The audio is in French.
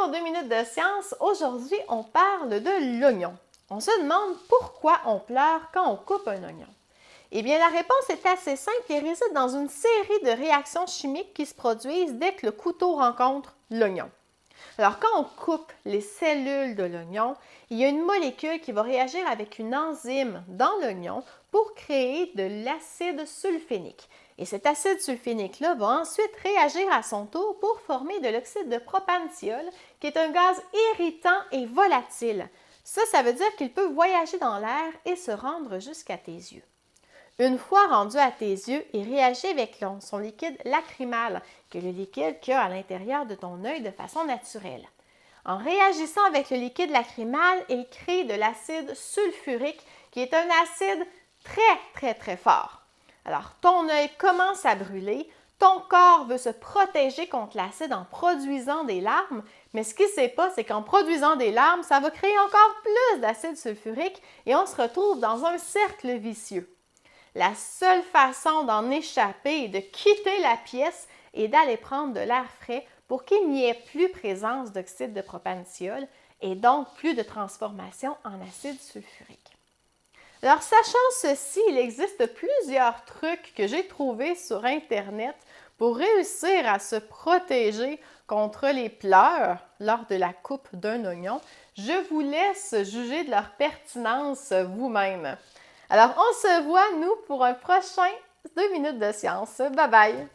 dans 2 minutes de science. Aujourd'hui, on parle de l'oignon. On se demande pourquoi on pleure quand on coupe un oignon. Eh bien, la réponse est assez simple et réside dans une série de réactions chimiques qui se produisent dès que le couteau rencontre l'oignon. Alors, quand on coupe les cellules de l'oignon, il y a une molécule qui va réagir avec une enzyme dans l'oignon pour créer de l'acide sulfénique. Et cet acide sulfénique-là va ensuite réagir à son tour pour former de l'oxyde de propandiol, qui est un gaz irritant et volatile. Ça veut dire qu'il peut voyager dans l'air et se rendre jusqu'à tes yeux. Une fois rendu à tes yeux, il réagit avec son liquide lacrymal, qui est le liquide qu'il y a à l'intérieur de ton œil de façon naturelle. En réagissant avec le liquide lacrymal, il crée de l'acide sulfurique, qui est un acide très fort. Alors, ton œil commence à brûler, ton corps veut se protéger contre l'acide en produisant des larmes, mais ce qu'il ne sait pas, c'est qu'en produisant des larmes, ça va créer encore plus d'acide sulfurique et on se retrouve dans un cercle vicieux. La seule façon d'en échapper et de quitter la pièce est d'aller prendre de l'air frais pour qu'il n'y ait plus présence d'oxyde de propandiol et donc plus de transformation en acide sulfurique. Alors, sachant ceci, il existe plusieurs trucs que j'ai trouvés sur Internet pour réussir à se protéger contre les pleurs lors de la coupe d'un oignon. Je vous laisse juger de leur pertinence vous-même. Alors, on se voit, nous, pour un prochain 2 minutes de science. Bye bye!